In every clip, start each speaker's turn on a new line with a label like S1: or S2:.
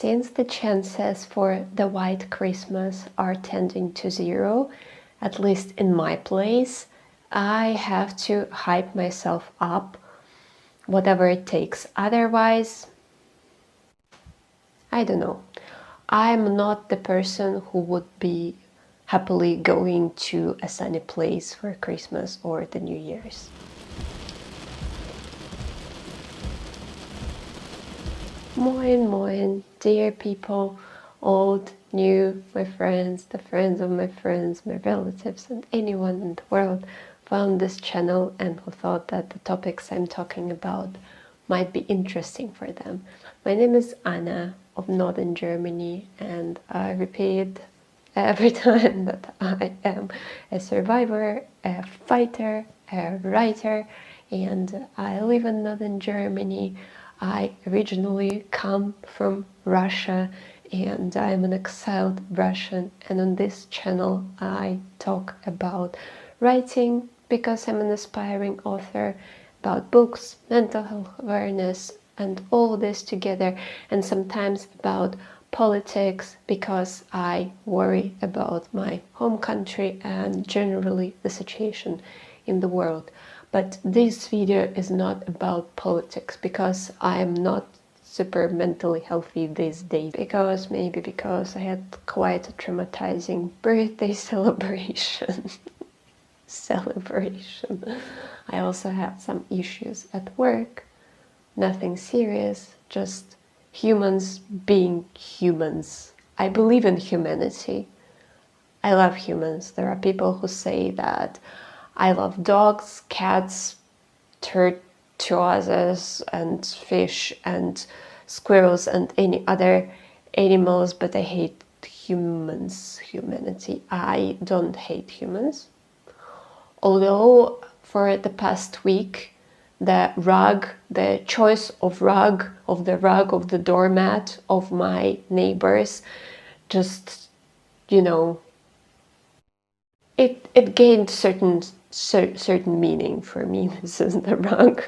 S1: Since the chances for the white Christmas are tending to zero, at least in my place, I have to hype myself up, whatever it takes. Otherwise, I don't know. I'm not the person who would be happily going to a sunny place for Christmas or the New Year's. Moin moin, dear people, old, new, my friends, the friends of my friends, my relatives, and anyone in the world found this channel and who thought that the topics I'm talking about might be interesting for them. My name is Anna of Northern Germany, and I repeat every time that I am a survivor, a fighter, a writer, and I live in Northern Germany. I originally come from Russia, and I'm an exiled Russian, and on this channel I talk about writing because I'm an aspiring author, about books, mental health awareness, and all this together, and sometimes about politics because I worry about my home country and generally the situation in the world. But this video is not about politics because I am not super mentally healthy these days, because I had quite a traumatizing birthday celebration. I also had some issues at work, nothing serious, just humans being humans. I believe in humanity. I love humans. There are people who say that I love dogs, cats, tortoises, and fish, and squirrels, and any other animals, but I hate humanity. I don't hate humans. Although for the past week, the choice of the doormat of my neighbors, just, it gained certain meaning for me. This is the rug.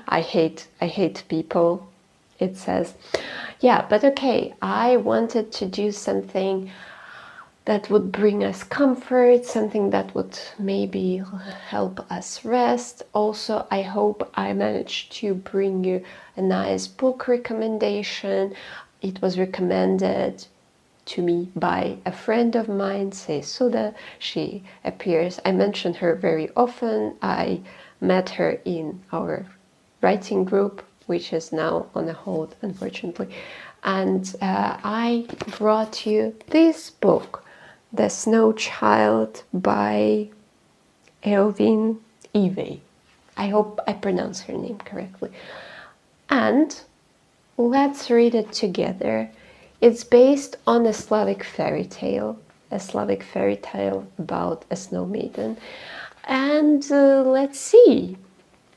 S1: I hate people, it says. Yeah, but okay, I wanted to do something that would bring us comfort, something that would maybe help us rest. Also, I hope I managed to bring you a nice book recommendation. It was recommended to me by a friend of mine, Suda. She appears, I mention her very often. I met her in our writing group, which is now on a hold, unfortunately. And I brought you this book, The Snow Child by Eowyn Ivey. I hope I pronounce her name correctly. And let's read it together. It's based on a Slavic fairy tale about a Snow Maiden. And let's see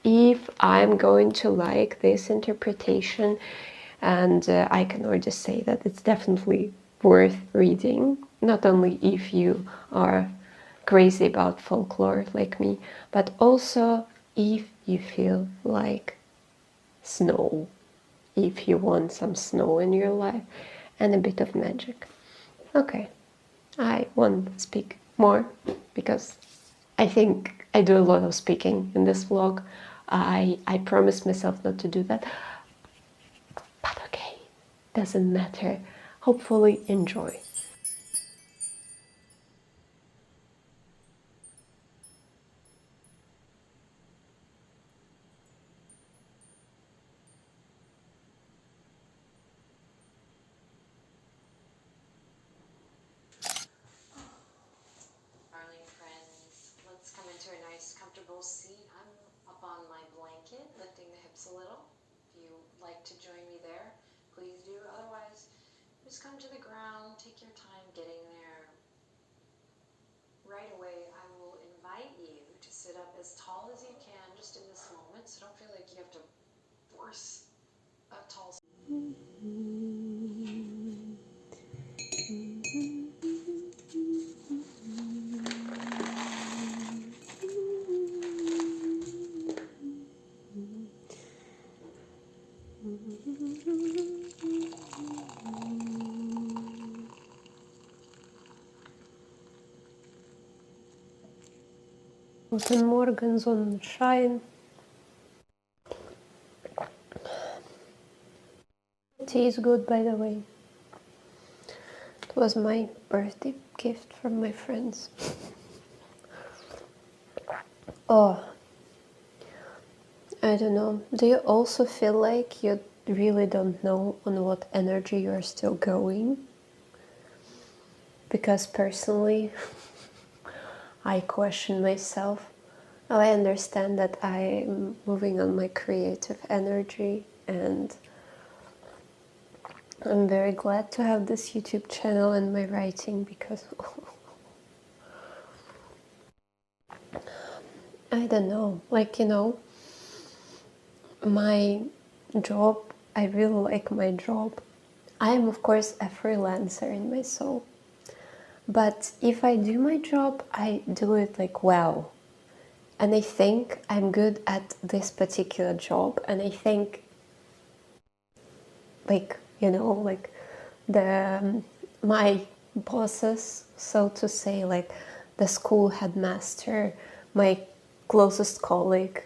S1: if I'm going to like this interpretation. And I can already say that it's definitely worth reading, not only if you are crazy about folklore like me, but also if you feel like snow, if you want some snow in your life and a bit of magic. Okay, I won't speak more because I think I do a lot of speaking in this vlog. I promised myself not to do that. But okay, doesn't matter. Hopefully enjoy.
S2: Darling friends, let's come into a nice comfortable seat. I'm up on my blanket, lifting the hips a little. If you like to join me there, please do. Otherwise, just come to the ground, take your time getting there. Right away, I will invite you to sit up as tall as you can just in this moment, so don't feel like you have to force a tall...
S1: Guten Morgen, Sonnenschein. Tea is good, by the way. It was my birthday gift from my friends. Oh, I don't know. Do you also feel like you really don't know on what energy you're still going? Because personally, I question myself. Oh, I understand that I'm moving on my creative energy, and I'm very glad to have this YouTube channel and my writing because I don't know, like, my job, I really like my job. I am, of course, a freelancer in my soul. But if I do my job, I do it like well. And I think I'm good at this particular job. And I think, like, like my bosses, so to say, like the school headmaster, my closest colleague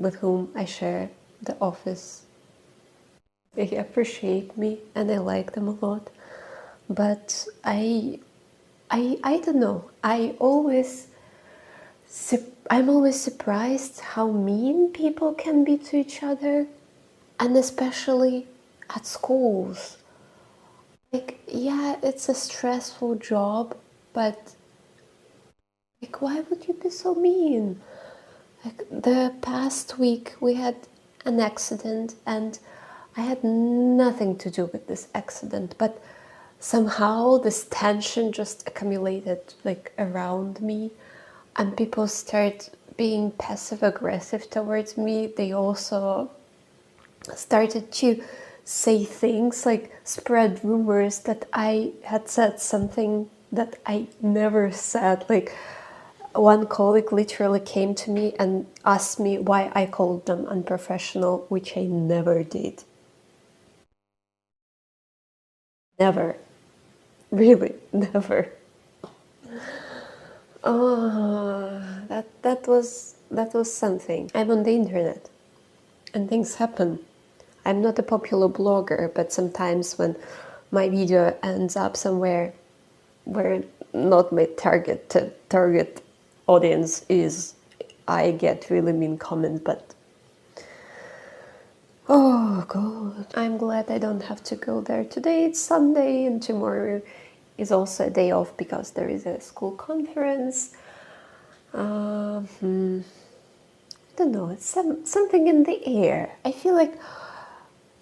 S1: with whom I share the office, they appreciate me and I like them a lot. But I don't know. I'm always surprised how mean people can be to each other, and especially at schools. Like, yeah, it's a stressful job, but like, why would you be so mean? Like, the past week we had an accident, and I had nothing to do with this accident, but somehow this tension just accumulated like around me, and people start being passive aggressive towards me. They also started to say things like spread rumors that I had said something that I never said. Like, one colleague literally came to me and asked me why I called them unprofessional, which I never did. Never. Really, never. Oh, that was something. I'm on the internet, and things happen. I'm not a popular blogger, but sometimes when my video ends up somewhere where not my target audience is, I get really mean comments. But oh god, I'm glad I don't have to go there today. It's Sunday, and tomorrow is also a day off because there is a school conference. I don't know, it's something in the air. I feel like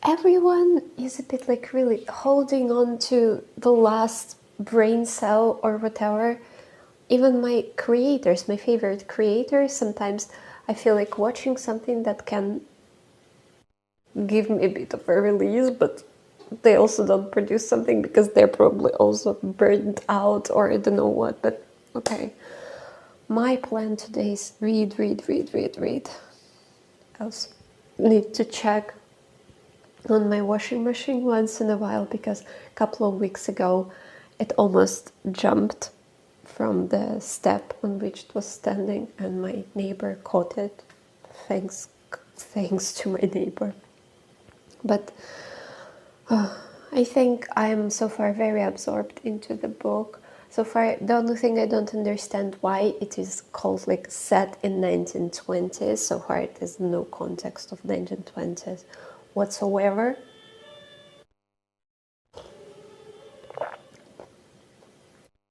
S1: everyone is a bit like really holding on to the last brain cell or whatever. Even my creators, my favorite creators, sometimes I feel like watching something that can give me a bit of a release, but they also don't produce something because they're probably also burned out or I don't know what. But okay, my plan today is read. I also need to check on my washing machine once in a while because a couple of weeks ago it almost jumped from the step on which it was standing and my neighbor caught it. Thanks to my neighbor. But I think I'm so far very absorbed into the book. So far, the only thing I don't understand why it is called like set in 1920s. So far, it has no context of 1920s whatsoever.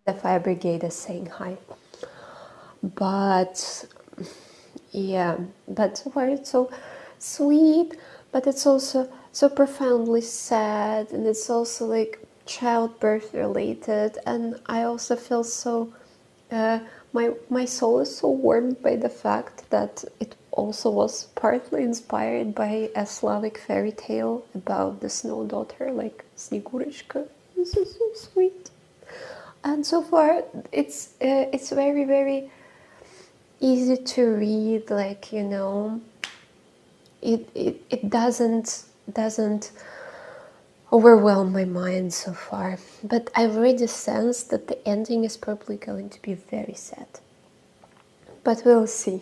S1: The fire brigade is saying hi. But yeah, but so far it's so sweet, but it's also so profoundly sad, and it's also like childbirth related, and I also feel so my soul is so warmed by the fact that it also was partly inspired by a Slavic fairy tale about the snow daughter, like Snegurishka. This is so sweet, and so far it's very very easy to read. Like, it doesn't overwhelm my mind so far, but I already sense that the ending is probably going to be very sad. but we'll see.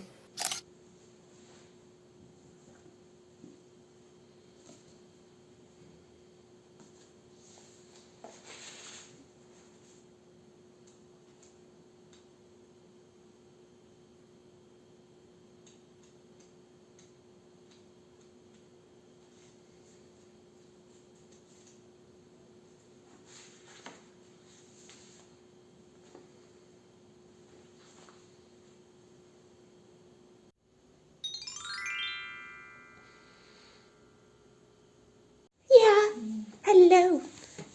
S3: Yeah, hello.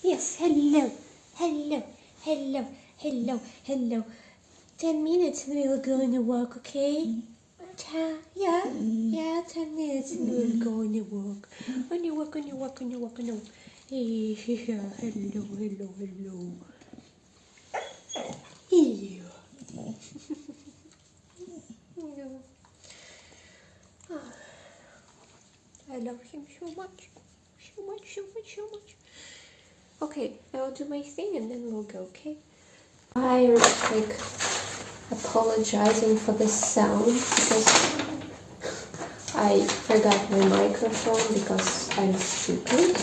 S3: Yes, hello, hello, hello, hello, hello. 10 minutes and we'll go on a walk, okay? Yeah, 10 minutes and we'll go on a walk. On a walk, on a walk, on a walk, on a walk. Yeah, hello, hello, hello. Yeah. I love him so much. So much, so much, so much. Okay, I'll do my thing and then we'll go, okay?
S1: I'm like apologizing for the sound because I forgot my microphone because I'm stupid.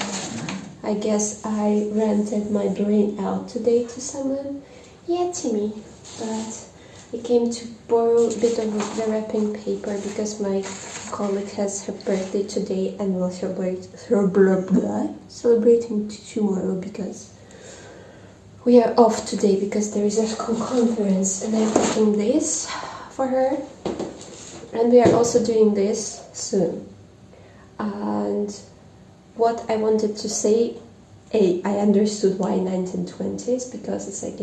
S1: I guess I rented my brain out today to someone. Yeah, Timmy. But I came to borrow a bit of the wrapping paper because my colleague has her birthday today and will celebrating tomorrow because we are off today because there is a conference and I'm making this for her. And we are also doing this soon. And what I wanted to say, I understood why 1920s, because it's like,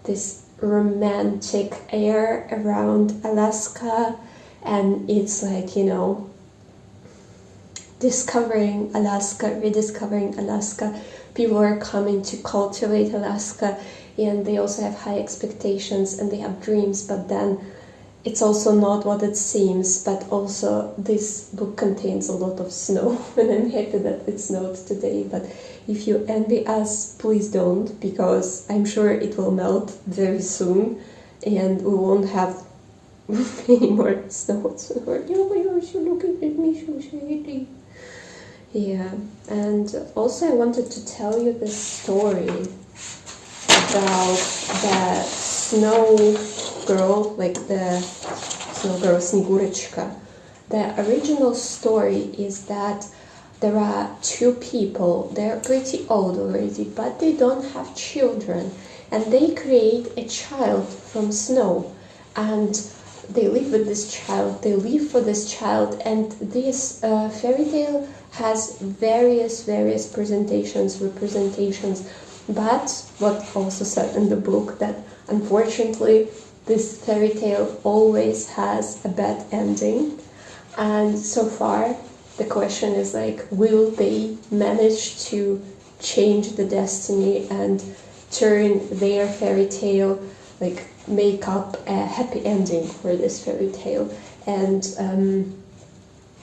S1: this romantic air around Alaska, and it's like, discovering Alaska, rediscovering Alaska. People are coming to cultivate Alaska, and they also have high expectations and they have dreams, but then it's also not what it seems. But also this book contains a lot of snow and I'm happy that it snowed today. But if you envy us, please don't, because I'm sure it will melt very soon and we won't have any more snow whatsoever. Oh my gosh, you're looking at me so sadly. Yeah, and also I wanted to tell you this story about the snow girl, like the snow girl Snegurочка. The original story is that there are two people, they're pretty old already, but they don't have children, and they create a child from snow, and they live with this child, they live for this child, and this fairy tale has various representations, but what also said in the book that unfortunately this fairy tale always has a bad ending. And so far the question is like, will they manage to change the destiny and turn their fairy tale, like make up a happy ending for this fairy tale? And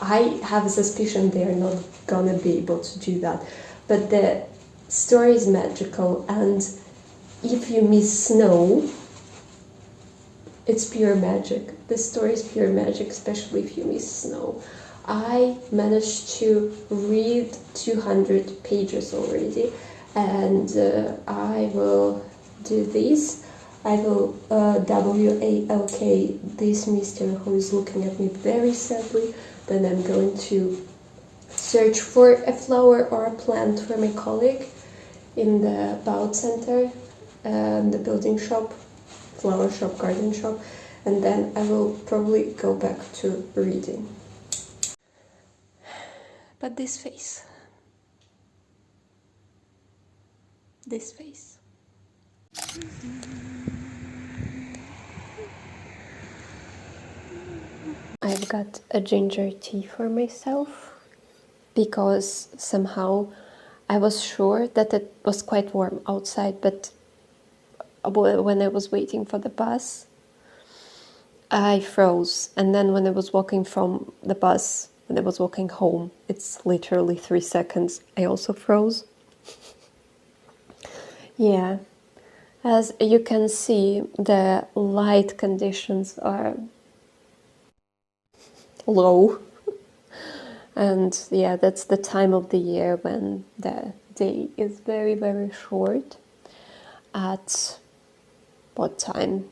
S1: I have a suspicion they're not gonna be able to do that. But the story is magical, and if you miss snow, it's pure magic. This story is pure magic, especially if you miss snow. I managed to read 200 pages already, and I will do this. I will WALK this mister who is looking at me very sadly. Then I'm going to search for a flower or a plant for my colleague in the Bout Center, the building shop, flower shop, garden shop, and then I will probably go back to reading. But this face. I've got a ginger tea for myself because somehow I was sure that it was quite warm outside, but when I was waiting for the bus, I froze. And then when I was walking from the bus, when I was walking home, it's literally 3 seconds, I also froze. Yeah. As you can see, the light conditions are low. And yeah, that's the time of the year when the day is very, very short. At what time?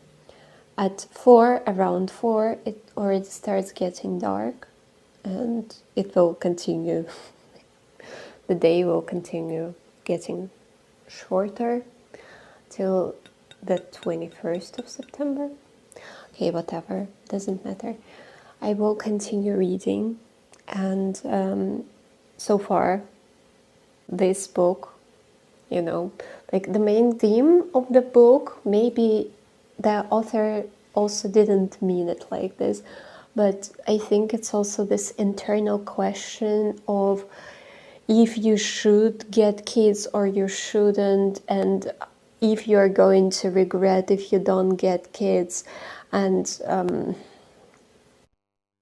S1: At 4, around 4, it already starts getting dark, and it will continue. The day will continue getting shorter till the 21st of September. Okay, whatever, doesn't matter. I will continue reading, and so far, this book, you know, like the main theme of the book, maybe the author also didn't mean it like this, but I think it's also this internal question of if you should get kids or you shouldn't, and if you're going to regret if you don't get kids. And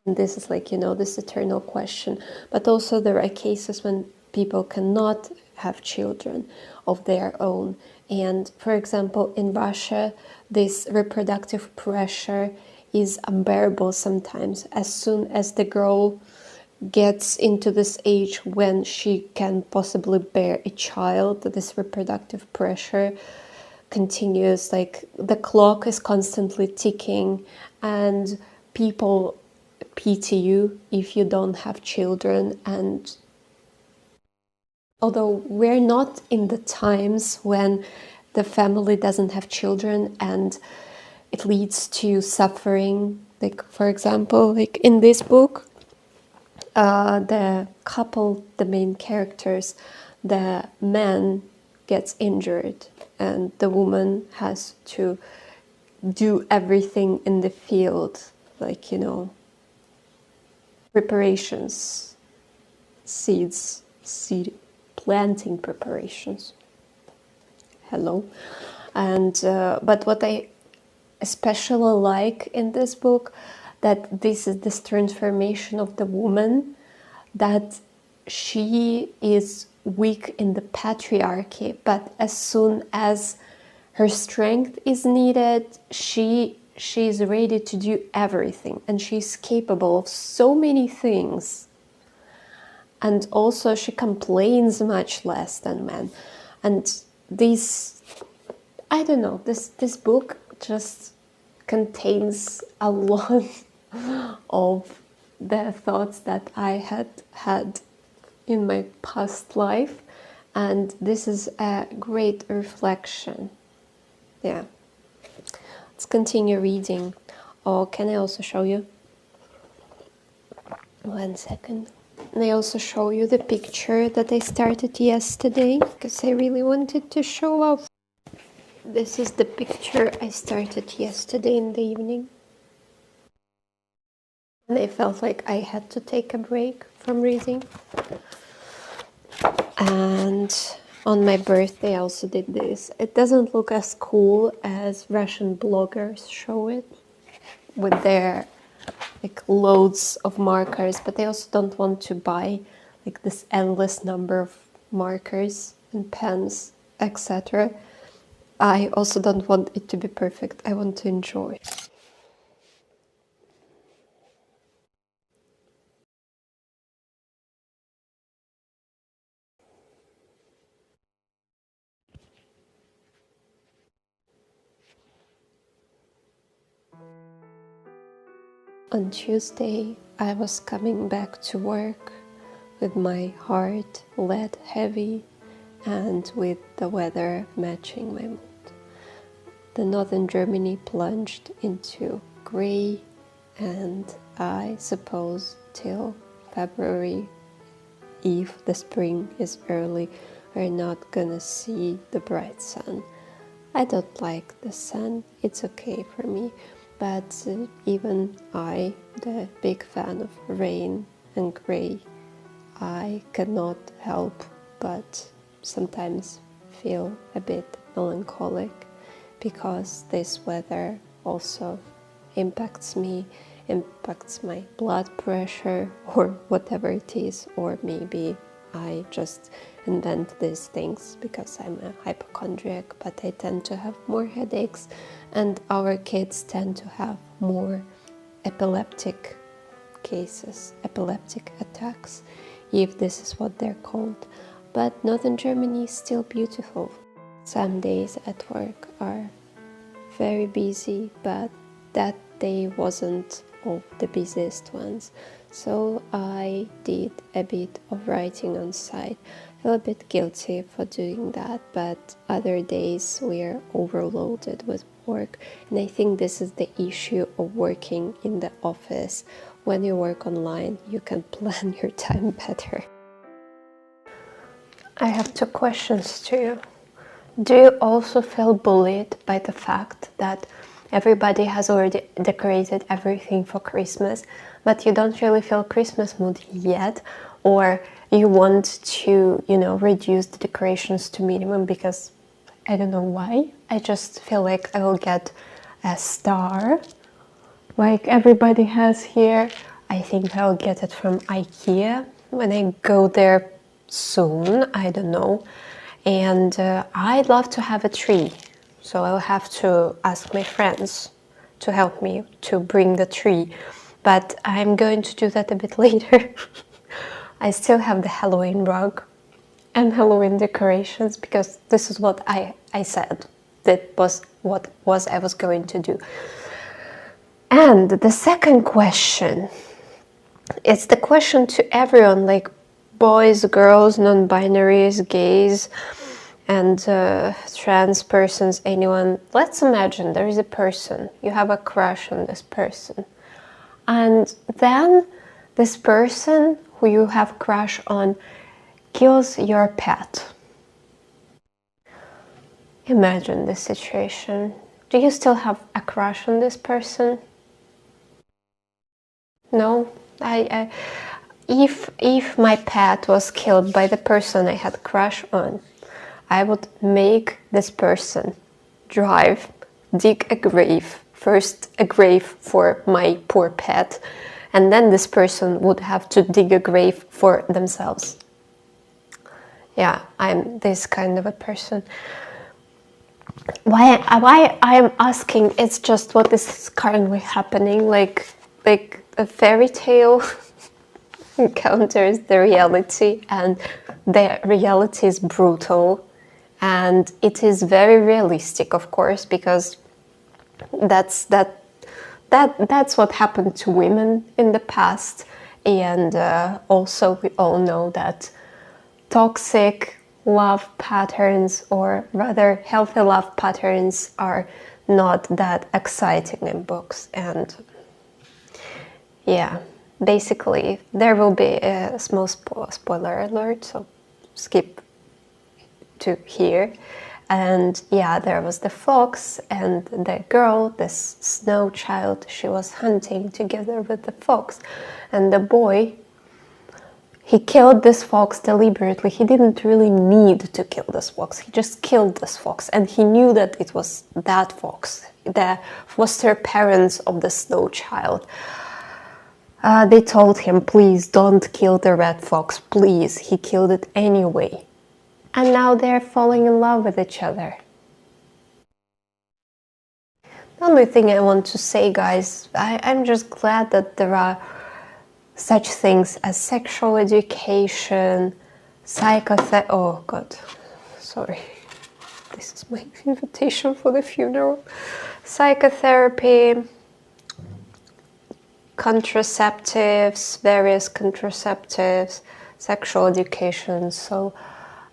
S1: this is like, you know, this eternal question. But also there are cases when people cannot have children of their own. And for example, in Russia, this reproductive pressure is unbearable sometimes. As soon as the girl gets into this age when she can possibly bear a child, this reproductive pressure continues. Like the clock is constantly ticking, and people pity you if you don't have children. And although we're not in the times when the family doesn't have children and it leads to suffering, like for example, like in this book, the couple, the main characters, the man gets injured and the woman has to do everything in the field, like, you know, preparations, seed planting preparations. Hello. And but what I especially like in this book, that this is this transformation of the woman, that she is weak in the patriarchy, but as soon as her strength is needed, she is ready to do everything, and she's capable of so many things. And also she complains much less than men. And this, I don't know, this book just contains a lot of the thoughts that I had in my past life, and this is a great reflection. Yeah. Let's continue reading. Oh, can I also show you? 1 second. And I also show you the picture that I started yesterday, because I really wanted to show off. This is the picture I started yesterday in the evening. And I felt like I had to take a break from reading. And on my birthday I also did this. It doesn't look as cool as Russian bloggers show it, with their like loads of markers, but I also don't want to buy like this endless number of markers and pens, etc. I also don't want it to be perfect. I want to enjoy. On Tuesday, I was coming back to work with my heart lead heavy and with the weather matching my mood. The northern Germany plunged into grey, and I suppose till February, if the spring is early, we're not gonna see the bright sun. I don't like the sun, it's okay for me, but even I, the big fan of rain and grey, I cannot help but sometimes feel a bit melancholic, because this weather also impacts me, impacts my blood pressure or whatever it is, or maybe I just invent these things because I'm a hypochondriac, but I tend to have more headaches, and our kids tend to have more epileptic cases, epileptic attacks, if this is what they're called. But Northern Germany is still beautiful. Some days at work are very busy, but that day wasn't of the busiest ones. So I did a bit of writing on site. I feel a bit guilty for doing that, but other days we're overloaded with work. And I think this is the issue of working in the office. When you work online, you can plan your time better. I have two questions to you. Do you also feel bullied by the fact that everybody has already decorated everything for Christmas, but you don't really feel Christmas mood yet, or you want to, reduce the decorations to minimum because I don't know why. I just feel like I will get a star like everybody has here. I think I'll get it from IKEA when I go there soon. I don't know. And I'd love to have a tree. So I'll have to ask my friends to help me to bring the tree. But I'm going to do that a bit later. I still have the Halloween rug and Halloween decorations because this is what I said. That was what I was going to do. And the second question, it's the question to everyone, like boys, girls, non-binaries, gays, and trans persons, anyone. Let's imagine there is a person, you have a crush on this person, and then this person who you have crush on kills your pet. Imagine this situation. Do you still have a crush on this person? No? If my pet was killed by the person I had a crush on, I would make this person dig a grave. First a grave for my poor pet, and then this person would have to dig a grave for themselves. Yeah, I'm this kind of a person. Why I'm asking, it's just what is currently happening, like a fairy tale encounters the reality, and the reality is brutal, and it is very realistic, of course, because that's what happened to women in the past, and also we all know that toxic love patterns, or rather healthy love patterns, are not that exciting in books. And yeah, basically there will be a small spoiler alert, so skip to here. And yeah, there was the fox and the girl, this snow child, she was hunting together with the fox, and the boy, he killed this fox deliberately. He didn't really need to kill this fox. He just killed this fox, and he knew that it was that fox, the foster parents of the snow child. They told him, please don't kill the red fox, please. He killed it anyway. And now they're falling in love with each other. The only thing I want to say, guys, I'm just glad that there are such things as sexual education, psychotherapy. Oh God, sorry. This is my invitation for the funeral. Psychotherapy, contraceptives, various contraceptives, sexual education. So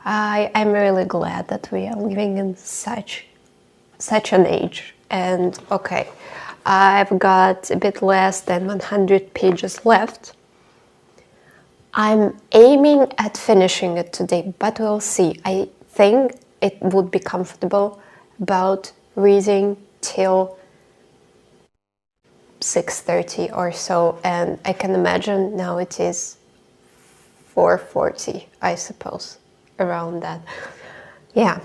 S1: I'm really glad that we are living in such an age. And okay, I've got a bit less than 100 pages left. I'm aiming at finishing it today, but we'll see. I think it would be comfortable about reading till 6:30 or so, and I can imagine now it is 4:40, I suppose, around that. Yeah,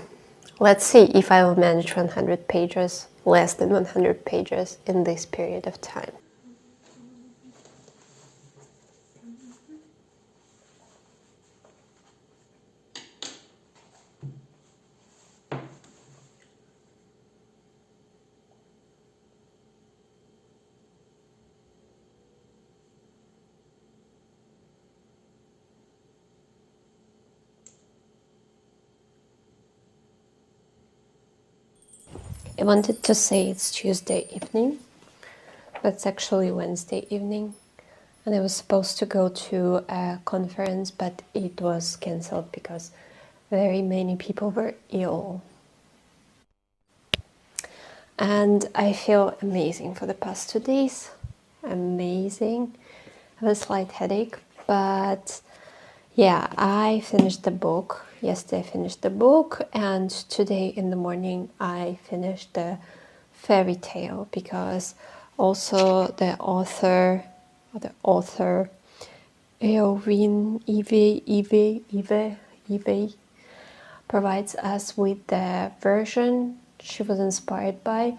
S1: let's see if I will manage 100 pages, less than 100 pages in this period of time. I wanted to say it's Tuesday evening, but it's actually Wednesday evening. And I was supposed to go to a conference, but it was cancelled because very many people were ill. And I feel amazing for the past 2 days. Amazing. I have a slight headache, but yeah, I finished the book. Yesterday I finished the book, and today in the morning I finished the fairy tale, because also the author Eowyn Ivey provides us with the version she was inspired by.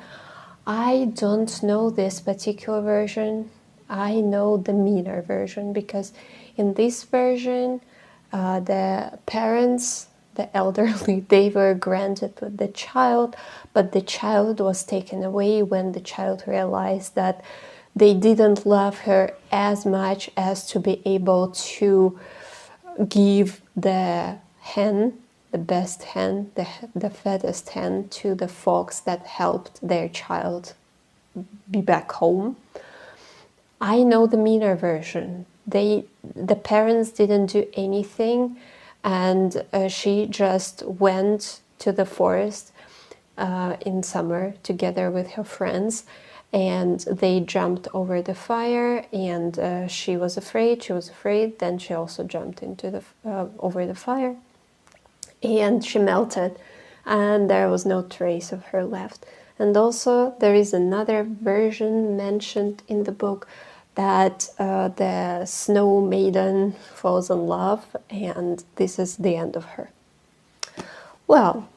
S1: I don't know this particular version. I know the meaner version, because in this version the parents, the elderly, they were granted with the child, but the child was taken away when the child realized that they didn't love her as much as to be able to give the hen, the best hen, the fattest hen, to the fox that helped their child be back home. I know the meaner version. The parents didn't do anything, and she just went to the forest in summer together with her friends, and they jumped over the fire, and she was afraid. Then she also jumped into the over the fire, and she melted, and there was no trace of her left. And also there is another version mentioned in the book that the Snow Maiden falls in love, and this is the end of her. Well,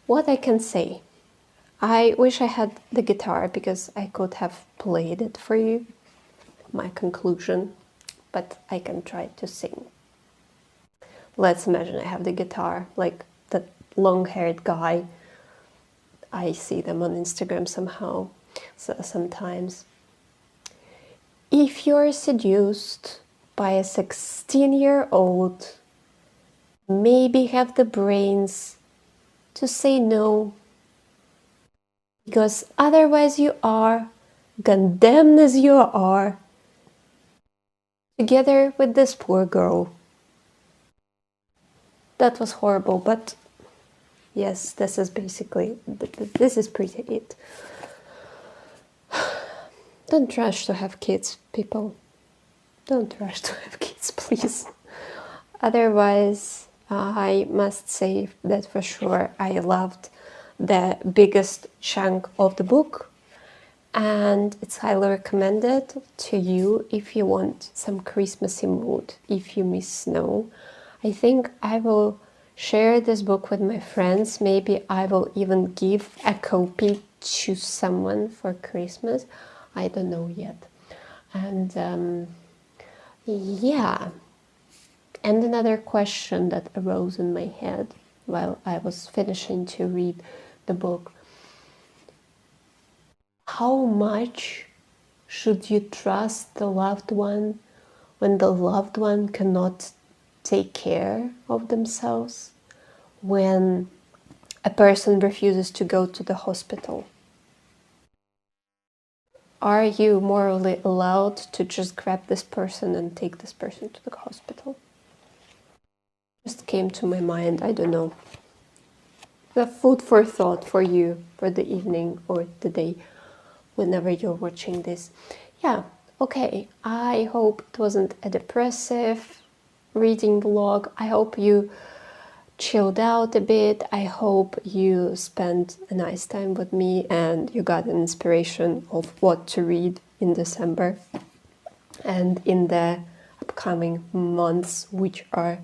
S1: what I can say, I wish I had the guitar, because I could have played it for you, my conclusion, but I can try to sing. Let's imagine I have the guitar, like that long-haired guy. I see them on Instagram somehow, so sometimes. If you're seduced by a 16-year-old, maybe have the brains to say no, because otherwise you are, condemned as you are, together with this poor girl. That was horrible, but yes, this is basically, this is pretty it. Don't rush to have kids, people. Don't rush to have kids, please. Otherwise, I must say that for sure I loved the biggest chunk of the book, and it's highly recommended to you if you want some Christmassy mood, if you miss snow. I think I will share this book with my friends. Maybe I will even give a copy to someone for Christmas. I don't know yet. And yeah. And another question that arose in my head while I was finishing to read the book: how much should you trust the loved one when the loved one cannot take care of themselves, when a person refuses to go to the hospital? Are you morally allowed to just grab this person and take this person to the hospital? Just came to my mind, I don't know. The food for thought for you for the evening or the day, whenever you're watching this. Yeah, okay. I hope it wasn't a depressive reading vlog. I hope you chilled out a bit. I hope you spent a nice time with me and you got an inspiration of what to read in December and in the upcoming months, which are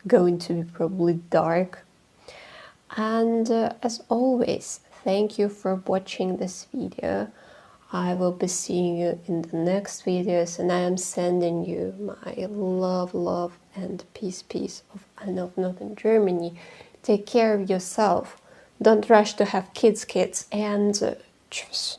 S1: going to be probably dark. And as always, thank you for watching this video. I will be seeing you in the next videos, and I am sending you my love and peace of Anna of Northern Germany. Take care of yourself. Don't rush to have kids, and tschüss.